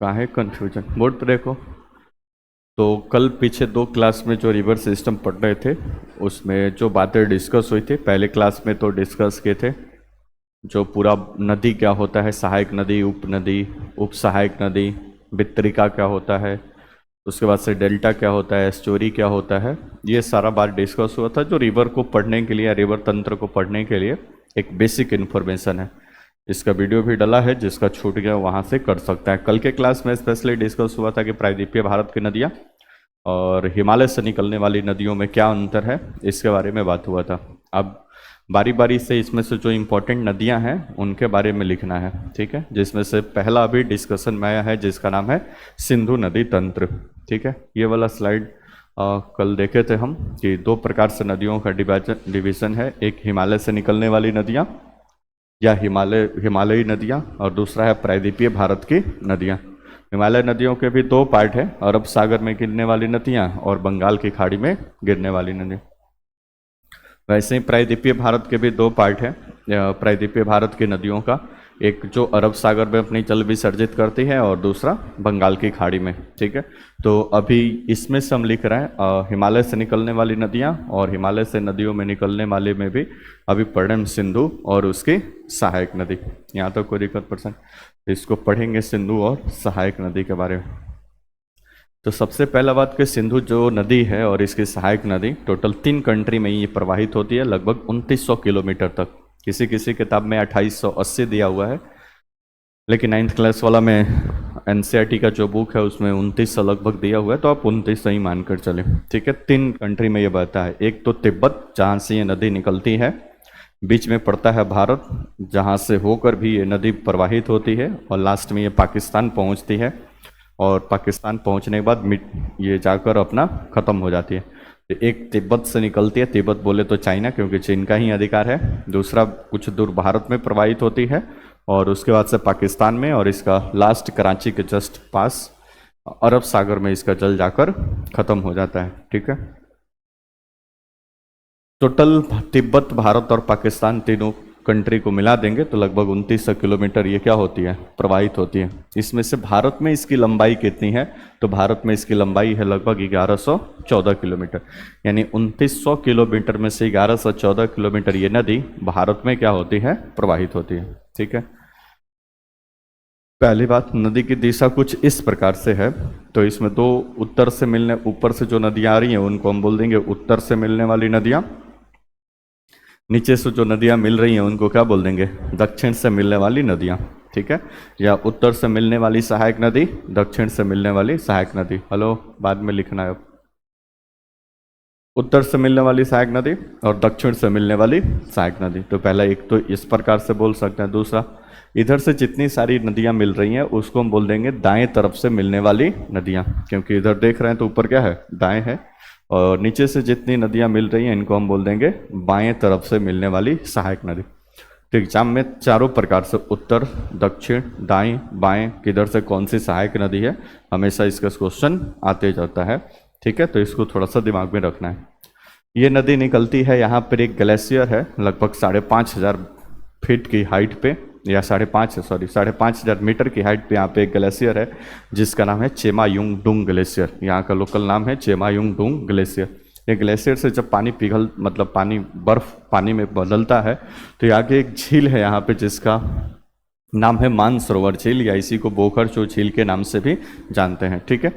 कहाँ है confusion, board पे देखो। तो कल पीछे 2 क्लास में जो रिवर सिस्टम पढ़ रहे थे उसमें जो बातें डिस्कस हुई थी, पहले क्लास में तो डिस्कस किए थे जो पूरा नदी क्या होता है, सहायक नदी, उप नदी, उप सहायक नदी, वितरिका क्या होता है, उसके बाद से डेल्टा क्या होता है, एस्टोरी क्या होता है, ये सारा बात डिस्कस हुआ था जो रिवर को पढ़ने के लिए, रिवर तंत्र को पढ़ने के लिए एक बेसिक इन्फॉर्मेशन है। इसका वीडियो भी डला है, जिसका छूट गया वहाँ से कर सकता है। कल के क्लास में स्पेशली डिस्कस हुआ था कि प्रायद्वीपीय भारत की नदियाँ और हिमालय से निकलने वाली नदियों में क्या अंतर है, इसके बारे में बात हुआ था। अब बारी बारी से इसमें से जो इम्पोर्टेंट नदियां हैं उनके बारे में लिखना है, ठीक है। जिसमें से पहला अभी डिस्कशन में आया है जिसका नाम है सिंधु नदी तंत्र, ठीक है। ये वाला स्लाइड कल देखे थे हम कि 2 प्रकार से नदियों का डिवीजन है, एक हिमालय से निकलने वाली नदियाँ या हिमालयी नदियाँ, और दूसरा है प्रायद्वीपीय भारत की नदियाँ। हिमालय नदियों के भी 2 पार्ट है, अरब सागर में गिरने वाली नदियाँ और बंगाल की खाड़ी में गिरने वाली नदियाँ। वैसे ही प्रायद्वीपीय भारत के भी 2 पार्ट है प्रायद्वीपीय भारत की नदियों का, एक जो अरब सागर में अपनी जल विसर्जित करती है और दूसरा बंगाल की खाड़ी में, ठीक है। तो अभी इसमें से हम लिख रहे हैं हिमालय से निकलने वाली नदियाँ, और हिमालय से नदियों में निकलने वाले में भी अभी पढ़ रहे हैं सिंधु और उसकी सहायक नदी। यहाँ तक कोई दिक्कत पर्सन, इसको पढ़ेंगे सिंधु और सहायक नदी के बारे में। तो सबसे पहला बात कि सिंधु जो नदी है और इसकी सहायक नदी टोटल 3 कंट्री में ये प्रवाहित होती है, लगभग 2900 किलोमीटर तक। किसी किसी किताब में 2880 दिया हुआ है, लेकिन 9th क्लास वाला में एनसीईआरटी का जो बुक है उसमें 2900 लगभग दिया हुआ है, तो आप 2900 ही मानकर चले, ठीक है। 3 कंट्री में ये बहता है, एक तो तिब्बत जहाँ से ये नदी निकलती है, बीच में पड़ता है भारत जहाँ से होकर भी ये नदी प्रवाहित होती है, और लास्ट में ये पाकिस्तान पहुँचती है, और पाकिस्तान पहुंचने के बाद ये जाकर अपना ख़त्म हो जाती है। तो एक तिब्बत से निकलती है, तिब्बत बोले तो चाइना क्योंकि चीन का ही अधिकार है, दूसरा कुछ दूर भारत में प्रवाहित होती है, और उसके बाद से पाकिस्तान में, और इसका लास्ट कराची के जस्ट पास अरब सागर में इसका जल जाकर ख़त्म हो जाता है, ठीक है। टोटल तिब्बत, भारत और पाकिस्तान तीनों कंट्री को मिला देंगे तो लगभग 2900 किलोमीटर ये क्या होती है, प्रवाहित होती है। इसमें से भारत में इसकी लंबाई कितनी है, तो भारत में इसकी लंबाई है लगभग 1114 किलोमीटर, यानी 2900 किलोमीटर में से 1114 किलोमीटर ये नदी भारत में क्या होती है, प्रवाहित होती है, ठीक है। पहली बात, नदी की दिशा कुछ इस प्रकार से है, तो इसमें 2 उत्तर से मिलने, ऊपर से जो नदियाँ आ रही हैं उनको हम बोल देंगे उत्तर से मिलने वाली नदियाँ, नीचे से जो नदियाँ मिल रही हैं उनको क्या बोल देंगे, दक्षिण से मिलने वाली नदियाँ, ठीक है। या उत्तर से मिलने वाली सहायक नदी, दक्षिण से मिलने वाली सहायक नदी। हेलो, बाद में लिखना है अब। उत्तर से मिलने वाली सहायक नदी और दक्षिण से मिलने वाली सहायक नदी, तो पहला एक तो इस प्रकार से बोल सकते हैं। दूसरा, इधर से जितनी सारी नदियाँ मिल रही हैं उसको हम बोल देंगे दाएं तरफ से मिलने वाली नदियाँ, क्योंकि इधर देख रहे हैं तो ऊपर क्या है, दाएं है, और नीचे से जितनी नदियाँ मिल रही हैं इनको हम बोल देंगे बाएं तरफ से मिलने वाली सहायक नदी। तो एग्जाम में चारों प्रकार से उत्तर, दक्षिण, दाएं, बाएं, किधर से कौन सी सहायक नदी है, हमेशा इसका क्वेश्चन आते जाता है, ठीक है। तो इसको थोड़ा सा दिमाग में रखना है। ये नदी निकलती है, यहाँ पर एक ग्लेशियर है लगभग 5500 फीट की हाइट पे, या 5500 मीटर की हाइट पे यहाँ पे एक ग्लेशियर है जिसका नाम है चेमायुंगडुंग ग्लेशियर। यहाँ का लोकल नाम है चेमायुंगडुंग ग्लेशियर। ये ग्लेशियर से जब पानी पिघल, मतलब बर्फ पानी में बदलता है, तो यहाँ की एक झील है यहाँ पे जिसका नाम है मानसरोवर झील, या इसी को बोखरचो झील के नाम से भी जानते हैं, ठीक है।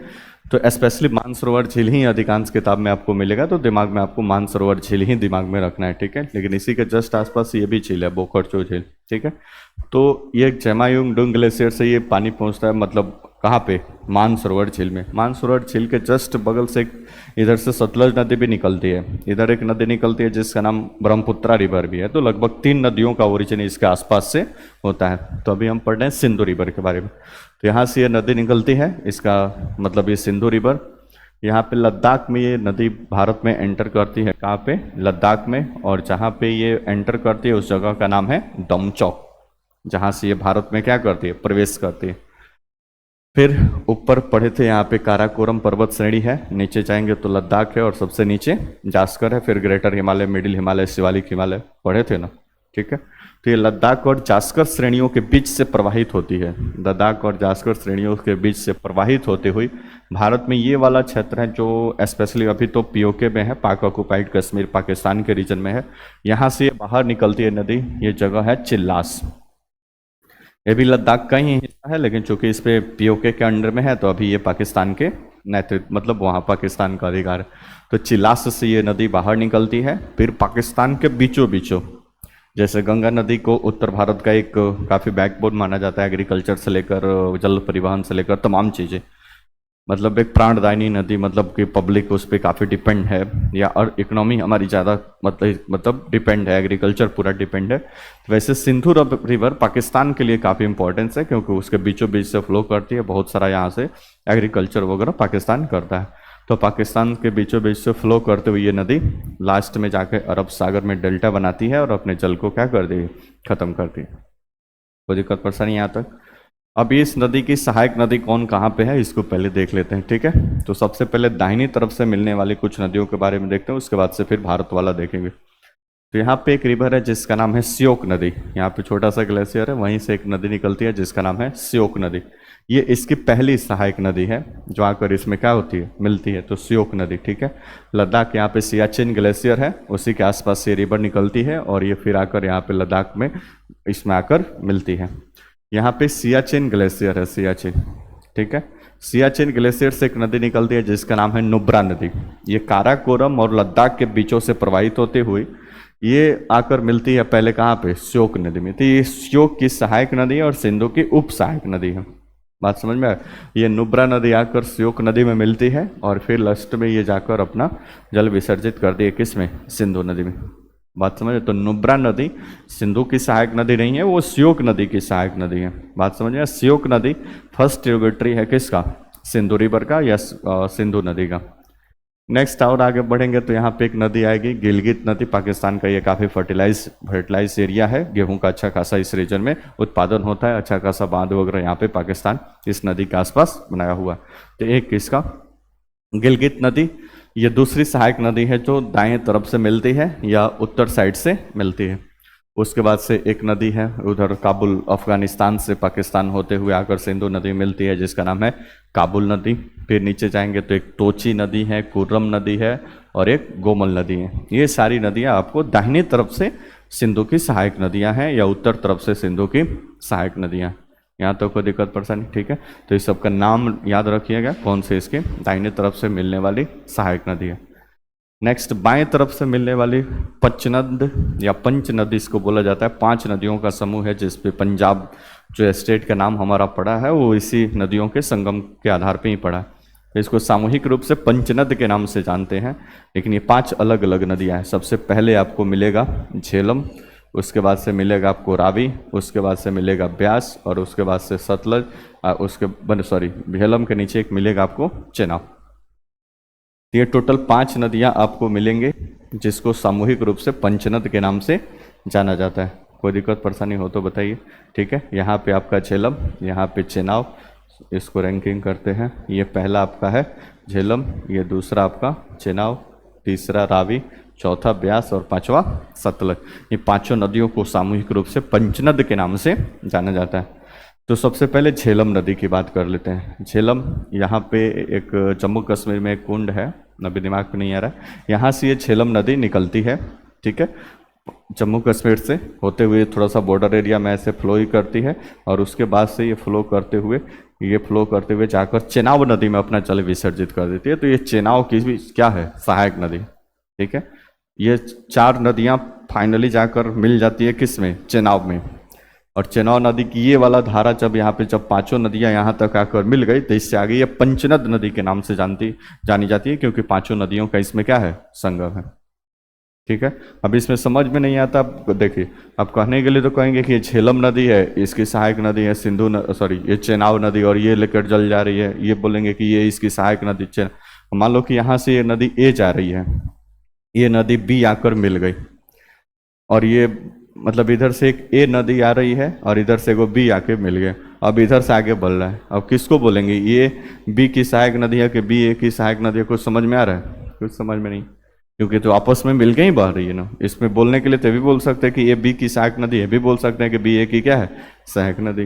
तो स्पेशली मानसरोवर झील ही अधिकांश किताब में आपको मिलेगा, तो दिमाग में आपको मानसरोवर झील ही दिमाग में रखना है, ठीक है। लेकिन इसी के जस्ट आसपास ये भी झील है, बोखरचो झील, ठीक है। तो ये चेमायुंगडुंग ग्लेशियर से ये पानी पहुंचता है, मतलब कहाँ पे, मानसरोवर झील में। मानसरोवर झील के जस्ट बगल से इधर से सतलज नदी भी निकलती है, इधर एक नदी निकलती है जिसका नाम ब्रह्मपुत्रा रिवर भी है। तो लगभग 3 नदियों का ओरिजिन इसके आसपास से होता है। तो अभी हम पढ़ रहे हैं सिंधु रिवर के बारे में। तो यहाँ से ये नदी निकलती है, इसका मतलब ये सिंधु रिवर। यहाँ पे लद्दाख में ये नदी भारत में एंटर करती है, कहाँ पे, लद्दाख में, और जहाँ पे ये एंटर करती है उस जगह का नाम है दमचौक, जहाँ से ये भारत में क्या करती है, प्रवेश करती है। फिर ऊपर पढ़े थे यहाँ पे काराकोरम पर्वत श्रेणी है, नीचे जाएंगे तो लद्दाख है, और सबसे नीचे जास्कर है, फिर ग्रेटर हिमालय, मिडिल हिमालय, शिवालिक हिमालय पढ़े थे ना, ठीक है। तो ये लद्दाख और जास्कर श्रेणियों के बीच से प्रवाहित होती है, लद्दाख और जास्कर श्रेणियों के बीच से प्रवाहित होते हुए भारत में ये वाला क्षेत्र है जो स्पेशली अभी तो पीओके में है, पाक ऑक्युपाइड कश्मीर पाकिस्तान के रीजन में है। यहाँ से बाहर निकलती है नदी, ये जगह है चिल्लास। ये भी लद्दाख का ही हिस्सा है, लेकिन चूंकि इस पे पीओके के अंडर में है तो अभी ये पाकिस्तान के नेतृत्व, मतलब वहाँ पाकिस्तान का अधिकार है। तो चिल्लास से ये नदी बाहर निकलती है, फिर पाकिस्तान के बीचों बीचों, जैसे गंगा नदी को उत्तर भारत का एक काफ़ी बैकबोन माना जाता है, एग्रीकल्चर से लेकर जल परिवहन से लेकर तमाम चीज़ें, मतलब एक प्राणदायिनी नदी, मतलब कि पब्लिक उस पर काफ़ी डिपेंड है, या और इकोनॉमी हमारी ज़्यादा मतलब डिपेंड है, एग्रीकल्चर पूरा डिपेंड है। तो वैसे सिंधु रिवर पाकिस्तान के लिए काफ़ी इंपॉर्टेंस है, क्योंकि उसके बीचों बीच से फ्लो करती है, बहुत सारा यहाँ से एग्रीकल्चर वगैरह पाकिस्तान करता है। तो पाकिस्तान के बीचों बीच से फ्लो करते हुए ये नदी लास्ट में जाके अरब सागर में डेल्टा बनाती है और अपने जल को क्या कर दी है, खत्म करती है। कोई दिक्कत परेशानी यहाँ तक? अब इस नदी की सहायक नदी कौन कहाँ पे है इसको पहले देख लेते हैं, ठीक है। तो सबसे पहले दाहिनी तरफ से मिलने वाली कुछ नदियों के बारे में देखते हैं, उसके बाद से फिर भारत वाला देखेंगे। तो यहाँ पे एक रिवर है जिसका नाम है श्योक नदी, यहाँ पे छोटा सा ग्लेशियर है, वहीं से एक नदी निकलती है जिसका नाम है श्योक नदी। ये इसकी पहली सहायक नदी है जो आकर इसमें क्या होती है, मिलती है, तो श्योक नदी, ठीक है। लद्दाख यहाँ पे सियाचिन ग्लेशियर है, उसी के आसपास से रिवर निकलती है और ये फिर आकर यहाँ पे लद्दाख में इसमें आकर मिलती है। यहाँ पे सियाचिन ग्लेशियर है, सियाचिन, ठीक है। सियाचिन ग्लेशियर से एक नदी निकलती है जिसका नाम है नुब्रा नदी। ये काराकोरम और लद्दाख के बीचों से प्रवाहित होते हुए ये आकर मिलती है पहले कहाँ पे, श्योक नदी में। तो ये श्योक की सहायक नदी है और सिंधु की उप सहायक नदी है। बात समझ में आए? ये नुब्रा नदी आकर श्योक नदी में मिलती है और फिर लास्ट में ये जाकर अपना जल विसर्जित कर दी है, किस में, सिंधु नदी में। बात समझ? तो नुब्रा नदी सिंधु की सहायक नदी नहीं है, वो श्योक नदी की सहायक नदी है। बात समझ में? श्योक नदी फर्स्ट ट्रिब्यूटरी है किसका, सिंधु रिवर का या सिंधु नदी का। नेक्स्ट और आगे बढ़ेंगे तो यहाँ पे एक नदी आएगी गिलगित नदी, पाकिस्तान का ये काफ़ी फर्टिलाइज एरिया है, गेहूं का अच्छा खासा इस रीजन में उत्पादन होता है, अच्छा खासा बांध वगैरह यहाँ पे पाकिस्तान इस नदी के आसपास बनाया हुआ। तो एक किसका, गिलगित नदी, ये दूसरी सहायक नदी है जो दाएं तरफ से मिलती है या उत्तर साइड से मिलती है। उसके बाद से एक नदी है उधर काबुल अफगानिस्तान से पाकिस्तान होते हुए आकर सिंधु नदी मिलती है जिसका नाम है काबुल नदी। फिर नीचे जाएंगे तो एक तोची नदी है, कुर्रम नदी है और एक गोमल नदी है। ये सारी नदियाँ आपको दाहिनी तरफ से सिंधु की सहायक नदियाँ हैं या उत्तर तरफ से सिंधु की सहायक नदियाँ। यहाँ तो कोई दिक्कत परेशानी, ठीक है। तो इस सबका नाम याद रखिएगा कौन से इसके दाहिने तरफ से मिलने वाली सहायक नदी है। नेक्स्ट बाएं तरफ से मिलने वाली पंचनद या पंच नदी इसको बोला जाता है। 5 नदियों का समूह है जिस पे पंजाब जो स्टेट का नाम हमारा पड़ा है वो इसी नदियों के संगम के आधार पे ही पड़ा है। इसको सामूहिक रूप से पंचनद के नाम से जानते हैं, लेकिन ये 5 अलग अलग नदियाँ हैं। सबसे पहले आपको मिलेगा झेलम, उसके बाद से मिलेगा आपको रावी, उसके बाद से मिलेगा ब्यास और उसके बाद से सतलज, झेलम के नीचे एक मिलेगा आपको चेनाब। ये टोटल 5 नदियाँ आपको मिलेंगे जिसको सामूहिक रूप से पंचनद के नाम से जाना जाता है। कोई दिक्कत परेशानी हो तो बताइए, ठीक है। यहाँ पे आपका झेलम, यहाँ पे चेनाब, इसको रैंकिंग करते हैं। ये पहला आपका है झेलम, ये दूसरा आपका चेनाब, तीसरा रावी, चौथा ब्यास और 5वां सतलज। ये 5 नदियों को सामूहिक रूप से पंचनद के नाम से जाना जाता है। तो सबसे पहले झेलम नदी की बात कर लेते हैं। झेलम यहाँ पे एक जम्मू कश्मीर में एक कुंड है, अभी दिमाग में नहीं आ रहा है, यहाँ से ये झेलम नदी निकलती है, ठीक है। जम्मू कश्मीर से होते हुए थोड़ा सा बॉर्डर एरिया में ऐसे फ्लो ही करती है और उसके बाद से ये फ्लो करते हुए जाकर चेनाब नदी में अपना जल विसर्जित कर देती है। तो ये चेनाब की भी क्या है, सहायक नदी, ठीक है। ये 4 नदियाँ फाइनली जाकर मिल जाती है किस में, चेनाब में। और चेनाब नदी की ये वाला धारा जब 5 नदियाँ यहाँ तक आकर मिल गई तो इससे आगे ये पंचनद नदी के नाम से जानी जाती है, क्योंकि 5 नदियों का इसमें क्या है, संगम है, ठीक है। अब इसमें समझ में नहीं आता, आप देखिए, आप कहने के लिए तो कहेंगे कि ये झेलम नदी है, इसकी सहायक नदी है ये चेनाब नदी और ये लेकर जल जा रही है, ये बोलेंगे कि ये इसकी सहायक नदी मान लो कि यहाँ से ये नदी ए जा रही है, ये नदी बी आकर मिल गई और ये मतलब इधर से एक ए नदी आ रही है और इधर से वो बी आके मिल गए, अब इधर से आगे बढ़ रहा है। अब किसको बोलेंगे, ये बी की सहायक नदी है कि बी ए की सहायक नदी है? कुछ समझ में आ रहा है? कुछ समझ में नहीं। क्योंकि तो आपस में मिलके ही बह रही है ना। इसमें बोलने के लिए तो भी बोल सकते हैं कि ये बी की सहायक नदी है, भी बोल सकते हैं कि बी ए की क्या है, सहायक नदी।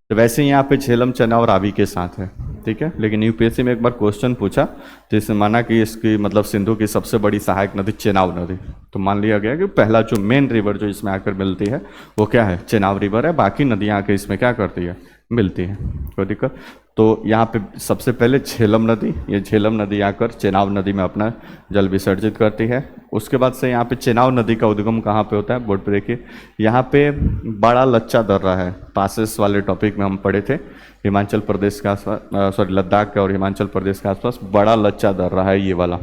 तो वैसे ही यहाँ पे झेलम, चना और रावी के साथ है, ठीक है। लेकिन यूपीएससी में एक बार क्वेश्चन पूछा तो इसने माना कि इसकी मतलब सिंधु की सबसे बड़ी सहायक नदी चेनाब नदी। तो मान लिया गया कि पहला जो मेन रिवर जो इसमें आकर मिलती है वो क्या है, चेनाब रिवर है। बाकी नदियाँ आकर इसमें क्या करती है, मिलती है, कोई दिक्कत। तो यहाँ पे सबसे पहले झेलम नदी, ये झेलम नदी आकर चेनाब नदी में अपना जल विसर्जित करती है। उसके बाद से यहाँ पे चेनाब नदी का उद्गम कहाँ पे होता है, बोर्ड पे देखिए, यहाँ पे बड़ा लच्चा दर्रा है। पासेस वाले टॉपिक में हम पढ़े थे, हिमाचल प्रदेश के आसपास, सॉरी लद्दाख के और हिमाचल प्रदेश के आसपास बड़ा लच्चा दर्रा है ये वाला।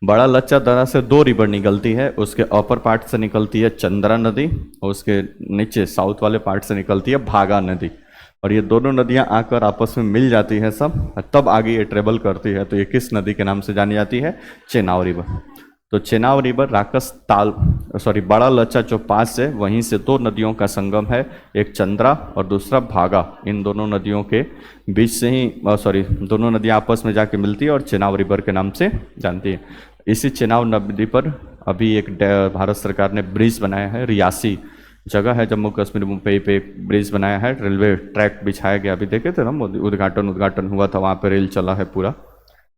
बड़ा लच्चा दर्रा से दो रिवर निकलती है, उसके अपर पार्ट से निकलती है चंद्रा नदी और उसके नीचे साउथ वाले पार्ट से निकलती है भागा नदी। और ये दोनों नदियां आकर आपस में मिल जाती है सब, तब आगे ये ट्रेवल करती है। तो ये किस नदी के नाम से जानी जाती है, चेनाब रिवर। तो चेनाब रिवर राकस ताल, सॉरी बड़ा लच्चा जो पास है वहीं से दो नदियों का संगम है, एक चंद्रा और दूसरा भागा। इन दोनों नदियों के बीच से ही सॉरी दोनों नदियां आपस में जाके मिलती है और चेनाब रिवर के नाम से जानती है। इसी चेनाब नदी पर अभी एक भारत सरकार ने ब्रिज बनाया है, रियासी जगह है जम्मू कश्मीर मुंबई पे एक ब्रिज बनाया है, रेलवे ट्रैक बिछाया गया। अभी देखे थे ना मोदी, उद्घाटन हुआ था, वहाँ पे रेल चला है पूरा,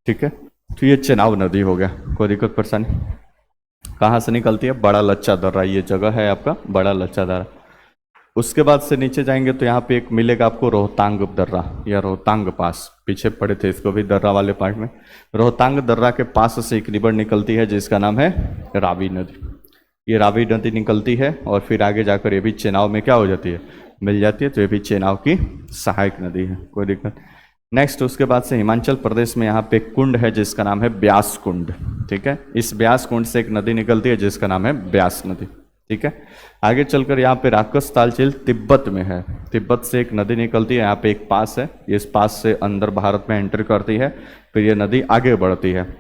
ठीक है। तो ये चेनाब नदी हो गया, कोई दिक्कत परेशानी। कहाँ से निकलती है, बड़ा लच्चा दर्रा, ये जगह है आपका बड़ा लच्चा दर्रा। उसके बाद से नीचे जाएंगे तो यहाँ पे एक मिलेगा आपको रोहतांग दर्रा या रोहतांग पास, पीछे पड़े थे इसको भी दर्रा वाले पार्ट में। रोहतांग दर्रा के पास से एक रिवर निकलती है जिसका नाम है रावी नदी। ये रावी नदी निकलती है और फिर आगे जाकर ये भी चेनाब में क्या हो जाती है, मिल जाती है। तो ये भी चेनाब की सहायक नदी है, कोई दिक्कत। नेक्स्ट उसके बाद से हिमाचल प्रदेश में यहाँ पे एक कुंड है जिसका नाम है ब्यास कुंड, ठीक है। इस ब्यास कुंड से एक नदी निकलती है जिसका नाम है ब्यास नदी, ठीक है। आगे चलकर यहाँ पे राकस तालचेल तिब्बत में है, तिब्बत से एक नदी निकलती है, यहाँ पे एक पास है, इस पास से अंदर भारत में एंटर करती है, फिर ये नदी आगे बढ़ती है।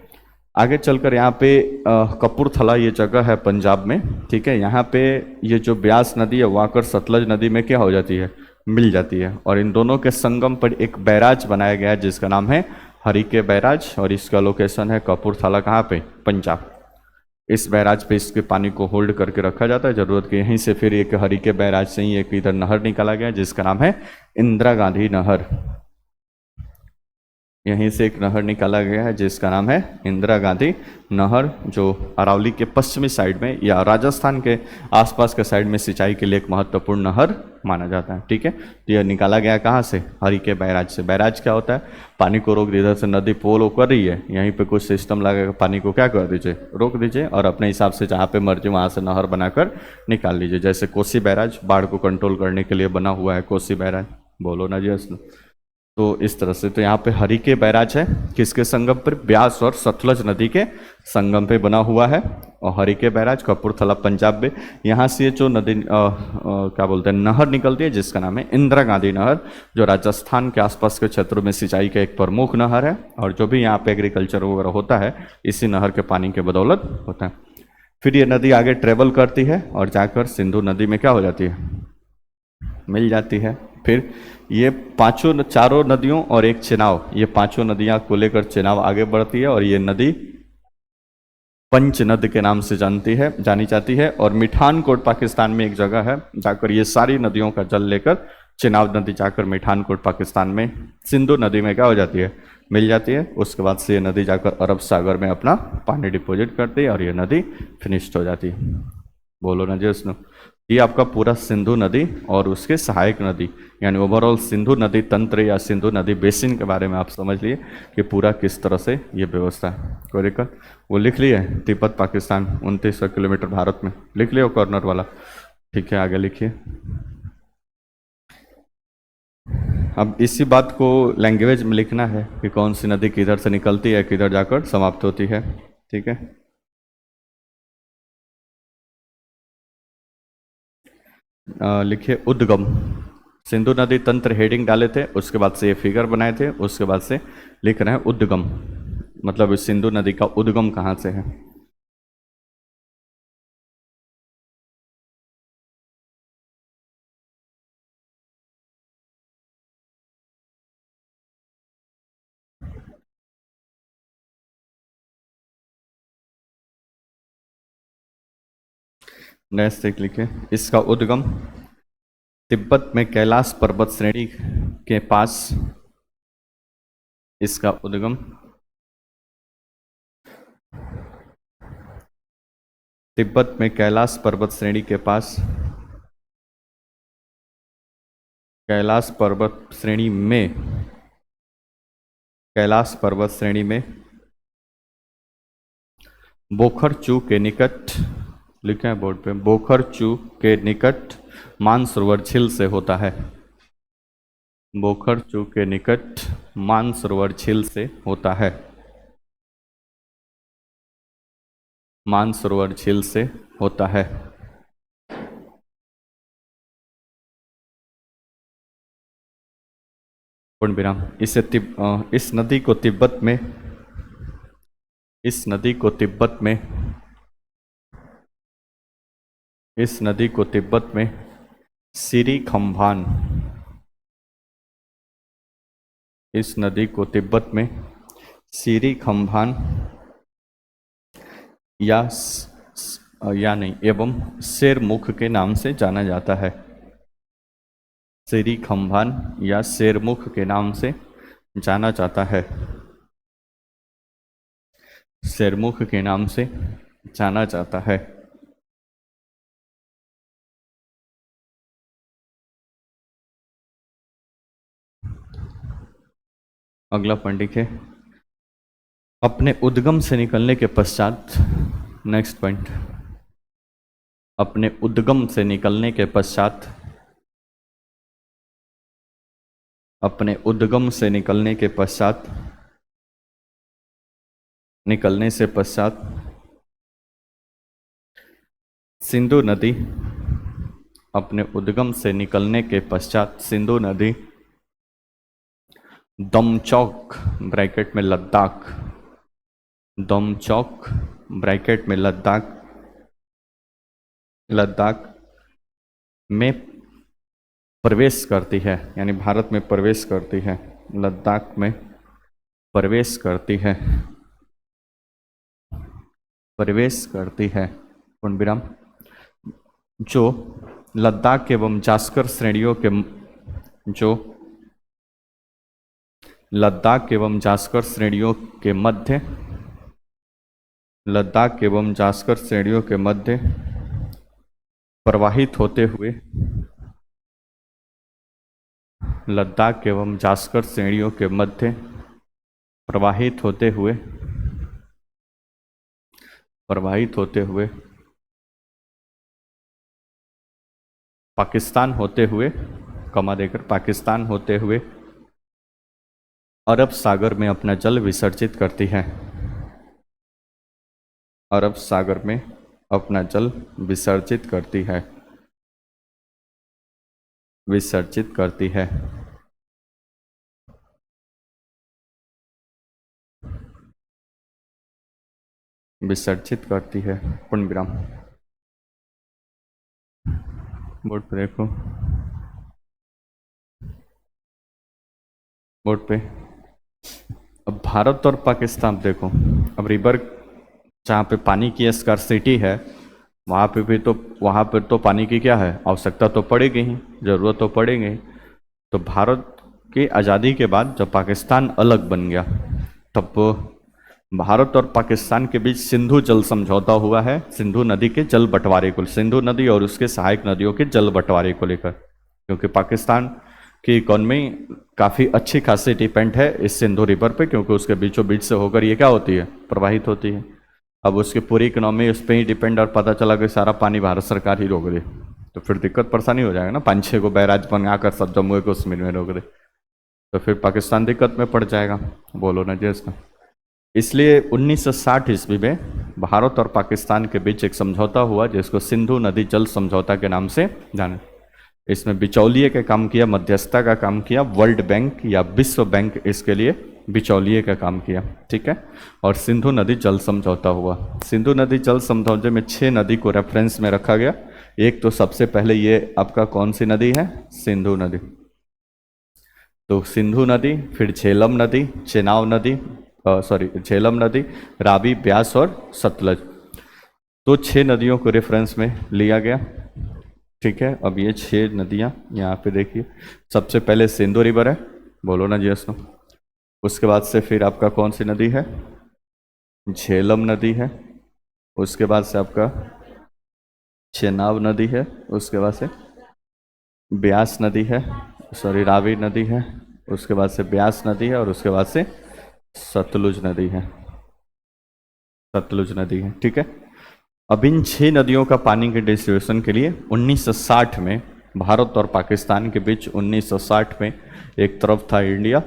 आगे चलकर यहाँ पे कपूरथला ये जगह है पंजाब में, ठीक है। यहाँ पे ये जो ब्यास नदी है वो आकर सतलज नदी में क्या हो जाती है, मिल जाती है। और इन दोनों के संगम पर एक बैराज बनाया गया है जिसका नाम है हरिके बैराज, और इसका लोकेशन है कपूरथला, कहाँ पे, पंजाब। इस बैराज पे इसके पानी को होल्ड करके रखा जाता है जरूरत के। यहीं से फिर एक हरिके बैराज से ही एक इधर नहर निकाला गया जिसका नाम है इंदिरा गांधी नहर। यहीं से एक नहर निकाला गया है जिसका नाम है इंदिरा गांधी नहर, जो अरावली के पश्चिमी साइड में या राजस्थान के आसपास के साइड में सिंचाई के लिए एक महत्वपूर्ण नहर माना जाता है, ठीक है। तो यह निकाला गया कहाँ से, हरिके बैराज से। बैराज क्या होता है, पानी को रोक, इधर से नदी पोल कर रही है, यहीं पे कुछ सिस्टम लगा पानी को क्या कर दीजिए, रोक दीजिए, और अपने हिसाब से जहाँ पे मर्जी वहाँ से नहर बनाकर निकाल लीजिए। जैसे कोसी बैराज बाढ़ को कंट्रोल करने के लिए बना हुआ है, कोसी बैराज, बोलो ना जी असलो। तो इस तरह से तो यहाँ पे हरिके बैराज है, किसके संगम पर, ब्यास और सतलज नदी के संगम पे बना हुआ है। और हरिके बैराज कपूरथला पंजाब में, यहाँ से जो नदी क्या बोलते हैं, नहर निकलती है जिसका नाम है इंदिरा गांधी नहर, जो राजस्थान के आसपास के क्षेत्रों में सिंचाई का एक प्रमुख नहर है। और जो भी यहाँ पे एग्रीकल्चर वगैरह होता है इसी नहर के पानी के बदौलत होता है। फिर ये नदी आगे ट्रेवल करती है और जाकर सिंधु नदी में क्या हो जाती है, मिल जाती है। फिर ये पांचों, चारों नदियों और एक चेनाब, ये पांचों नदियां को लेकर चेनाब आगे बढ़ती है और ये नदी पंच नद के नाम से जानी जाती है। और मिठानकोट पाकिस्तान में एक जगह है, जाकर ये सारी नदियों का जल लेकर चेनाब नदी जाकर मिठानकोट पाकिस्तान में सिंधु नदी में क्या हो जाती है, मिल जाती है। उसके बाद से ये नदी जाकर अरब सागर में अपना पानी डिपोजिट करती है और ये नदी फिनिश्ड हो जाती है। बोलो ना जी उसने। ये आपका पूरा सिंधु नदी और उसके सहायक नदी, यानी ओवरऑल सिंधु नदी तंत्र या सिंधु नदी बेसिन के बारे में आप समझ लिए कि पूरा किस तरह से ये व्यवस्था है। कोई दिक्कत, वो लिख लिए, तिब्बत पाकिस्तान 2900 किलोमीटर भारत में, लिख लियो कॉर्नर वाला, ठीक है। आगे लिखिए। अब इसी बात को लैंग्वेज में लिखना है कि कौन सी नदी किधर से निकलती है, किधर जाकर समाप्त होती है, ठीक है। लिखिए उद्गम, सिंधु नदी तंत्र हेडिंग डाले थे, उसके बाद से ये फिगर बनाए थे, उसके बाद से लिख रहे हैं उद्गम, मतलब इस सिंधु नदी का उद्गम कहाँ से है। नेक्स्ट एक लिखे, इसका उद्गम तिब्बत में कैलाश पर्वत श्रेणी के पास। इसका उद्गम तिब्बत में कैलाश पर्वत श्रेणी के पास, कैलाश पर्वत श्रेणी में, कैलाश पर्वत श्रेणी में बोखरचू के निकट, लिखे हैं बोर्ड पे, बोखरचू के निकट मानसरोवर झील से होता है। बोखरचू के निकट मानसरोवर झील से होता है। मानसरोवर झील से होता है। पूर्ण विराम। इस नदी को तिब्बत में, इस नदी को तिब्बत में, इस नदी को तिब्बत में सिरी खम्भान, इस नदी को तिब्बत में सिरी खम्भान या नहीं एवं शेरमुख के नाम से जाना जाता है। सिरी खम्भान या शेरमुख के नाम से जाना जाता है। शेरमुख के नाम से जाना जाता है। अगला पॉइंट है, अपने उद्गम से निकलने के पश्चात, नेक्स्ट पॉइंट, अपने उद्गम से निकलने के पश्चात, अपने उद्गम से निकलने के पश्चात, निकलने से पश्चात सिंधु नदी, अपने उद्गम से निकलने के पश्चात सिंधु नदी दमचौक ब्रैकेट में लद्दाख, दमचौक ब्रैकेट में लद्दाख, लद्दाख में प्रवेश करती है, यानी भारत में प्रवेश करती है। लद्दाख में प्रवेश करती है, प्रवेश करती है। पूर्ण विराम। जो लद्दाख एवं जास्कर श्रेणियों के, जो लद्दाख एवं जास्कर श्रेणियों के मध्य, लद्दाख एवं जास्कर श्रेणियों के मध्य प्रवाहित होते हुए, लद्दाख एवं जास्कर श्रेणियों के मध्य प्रवाहित होते हुए, प्रवाहित होते हुए पाकिस्तान होते हुए, कमा देकर पाकिस्तान होते हुए अरब सागर में अपना जल विसर्जित करती है। अरब सागर में अपना जल विसर्जित करती है, विसर्जित करती है। विसर्जित करती है। पूर्ण विराम। बोर्ड पे देखो, बोर्ड पे अब भारत और पाकिस्तान देखो, अब रिवर जहाँ पे पानी की स्कार्सिटी है वहाँ पे भी तो, वहाँ पे तो पानी की क्या है, आवश्यकता तो पड़ेगी ही, ज़रूरत तो पड़ेगी ही। तो भारत की आज़ादी के बाद जब पाकिस्तान अलग बन गया, तब भारत और पाकिस्तान के बीच सिंधु जल समझौता हुआ है, सिंधु नदी के जल बंटवारे को, सिंधु नदी और उसके सहायक नदियों के जल बंटवारे को लेकर, क्योंकि पाकिस्तान की इकॉनमी काफ़ी अच्छी खासी डिपेंड है इस सिंधु रिवर पे, क्योंकि उसके बीचों बीच से होकर ये क्या होती है, प्रवाहित होती है। अब उसकी पूरी इकोनॉमी उस पर ही डिपेंड, और पता चला कि सारा पानी भारत सरकार ही रोक दे तो फिर दिक्कत परेशानी हो जाएगा ना, 5-6 को बैराज बनाकर सब जम्मू कश्मीर में रोक दे तो फिर पाकिस्तान दिक्कत में पड़ जाएगा। बोलो ना जी इसका। इसलिए 1960 ईस्वी में भारत और पाकिस्तान के बीच एक समझौता हुआ जिसको सिंधु नदी जल समझौता के नाम से जाने। इसमें बिचौलिए का काम किया, मध्यस्थता का काम किया वर्ल्ड बैंक या विश्व बैंक, इसके लिए बिचौलिए का काम किया, ठीक है। और सिंधु नदी जल समझौता हुआ। सिंधु नदी जल समझौते में 6 नदी को रेफरेंस में रखा गया। एक तो सबसे पहले ये आपका कौन सी नदी है, सिंधु नदी। तो सिंधु नदी, फिर झेलम नदी, चेनाब नदी, झेलम नदी, रावी, ब्यास और सतलज। तो 6 नदियों को रेफरेंस में लिया गया। ठीक है, अब ये 6 नदियाँ यहाँ पे देखिए। सबसे पहले सिंधु रिवर है, बोलो ना जी असनो। उसके बाद से फिर आपका कौन सी नदी है? झेलम नदी है। उसके बाद से आपका चेनाब नदी है। उसके बाद से ब्यास नदी है, सॉरी रावी नदी है। उसके बाद से ब्यास नदी है और उसके बाद से सतलुज नदी है। सतलुज नदी है, ठीक है। अब इन 6 नदियों का पानी के डिस्ट्रीब्यूशन के लिए 1960 में भारत और पाकिस्तान के बीच 1960 में एक तरफ था इंडिया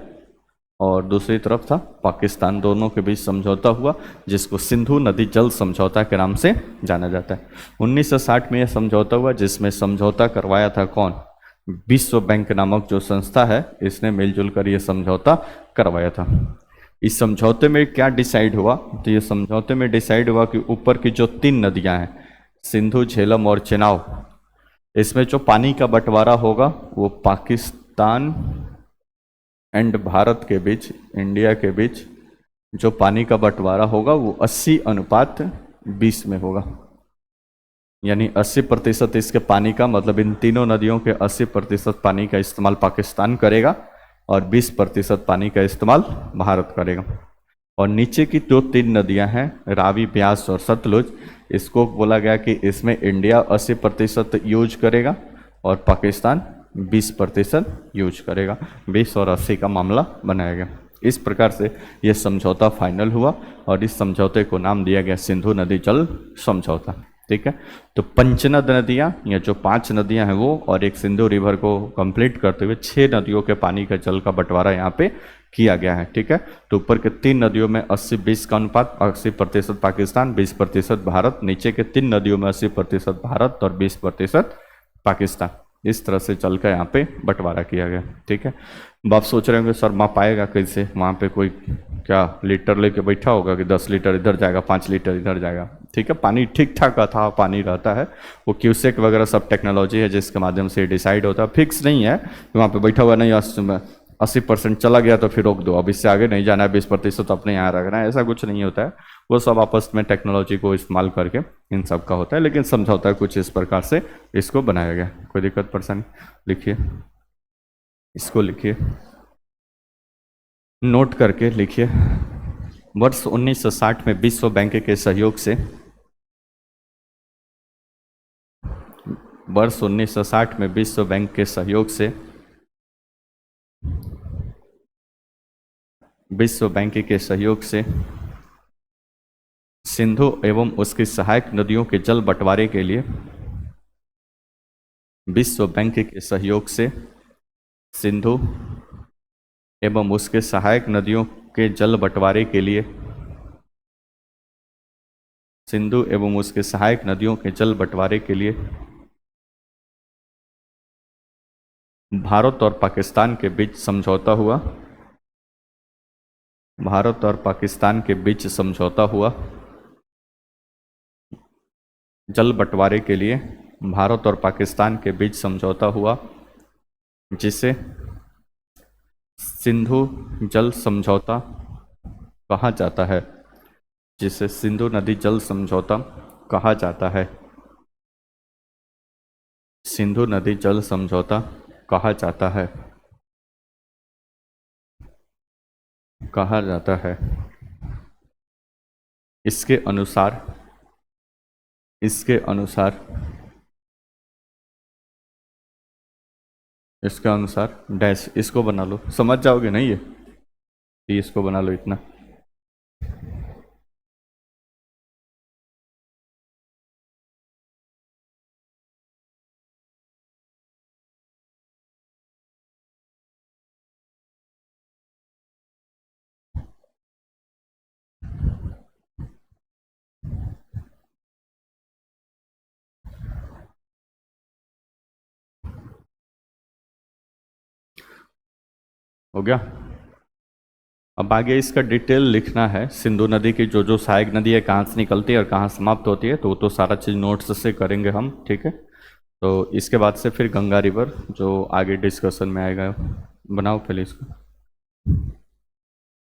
और दूसरी तरफ था पाकिस्तान, दोनों के बीच समझौता हुआ जिसको सिंधु नदी जल समझौता के नाम से जाना जाता है। 1960 में यह समझौता हुआ जिसमें समझौता करवाया था कौन? विश्व बैंक नामक जो संस्था है, इसने मिलजुल कर यह समझौता करवाया था। इस समझौते में क्या डिसाइड हुआ? तो ये समझौते में डिसाइड हुआ कि ऊपर की जो 3 नदियां हैं, सिंधु, झेलम और चेनाब, इसमें जो पानी का बंटवारा होगा वो पाकिस्तान एंड भारत के बीच, इंडिया के बीच जो पानी का बंटवारा होगा वो 80:20 में होगा। यानी 80% इसके पानी का, मतलब इन तीनों नदियों के 80% पानी का इस्तेमाल पाकिस्तान करेगा और 20% पानी का इस्तेमाल भारत करेगा। और नीचे की जो 3 नदियां हैं, रावी, ब्यास और सतलुज, इसको बोला गया कि इसमें इंडिया 80% यूज करेगा और पाकिस्तान 20% यूज करेगा। 20 और 80 का मामला बनाया गया। इस प्रकार से यह समझौता फाइनल हुआ और इस समझौते को नाम दिया गया सिंधु नदी जल समझौता। ठीक है, तो पंचनद नदियाँ या जो 5 नदियाँ हैं वो और एक सिंधु रिवर को कंप्लीट करते हुए 6 नदियों के पानी का जल का बंटवारा यहाँ पे किया गया है। ठीक है, तो ऊपर के 3 नदियों में 80-20 का अनुपात, 80% पाकिस्तान, 20% भारत। नीचे के 3 नदियों में 80% भारत और 20% पाकिस्तान। इस तरह से जल का यहाँ पे बंटवारा किया गया। ठीक है, अब आप सोच रहे होंगे सर माप आएगा कैसे? वहाँ पे कोई क्या लीटर लेके बैठा होगा कि 10 लीटर इधर जाएगा, 5 लीटर इधर जाएगा? ठीक है, पानी ठीक ठाक था, पानी रहता है। वो क्यूसेक वगैरह सब टेक्नोलॉजी है जिसके माध्यम से डिसाइड होता है। फिक्स नहीं है कि वहाँ पे बैठा हुआ नहीं 80% चला गया तो फिर रोक दो, अब इससे आगे नहीं जाना है, 20% अपने यहाँ रखना है, ऐसा कुछ नहीं होता है। वो सब आपस में टेक्नोलॉजी को इस्तेमाल करके इन सब का होता है, लेकिन समझौता कुछ इस प्रकार से इसको बनाया गया। कोई दिक्कत परेशानी? लिखिए, इसको लिखिए, नोट करके लिखिए। वर्ष 1960 में विश्व बैंक के सहयोग से, वर्ष 1960 में विश्व बैंक के सहयोग से विश्व बैंक के सहयोग से सिंधु एवं उसकी सहायक नदियों के जल बंटवारे के लिए, विश्व बैंक के सहयोग से सिंधु एवं उसके सहायक नदियों के जल बंटवारे के लिए, सिंधु एवं उसके सहायक नदियों के जल बंटवारे के लिए भारत और पाकिस्तान के बीच समझौता हुआ। भारत और पाकिस्तान के बीच समझौता हुआ। जल बंटवारे के लिए भारत और पाकिस्तान के बीच समझौता हुआ जिसे सिंधु जल समझौता कहा जाता है, जिसे सिंधु नदी जल समझौता कहा जाता है। सिंधु नदी जल समझौता कहा जाता है, कहा जाता है। इसके अनुसार, इसके अनुसार, इसका अनुसार डैश, इसको बना लो, समझ जाओगे नहीं ये इसको बना लो इतना। हो गया? अब आगे इसका डिटेल लिखना है। सिंधु नदी की जो जो सहायक नदी है, कहाँ से निकलती है और कहाँ समाप्त होती है, तो वो तो सारा चीज़ नोट्स से करेंगे हम। ठीक है, तो इसके बाद से फिर गंगा रिवर जो आगे डिस्कशन में आएगा। बनाओ पहले इसको।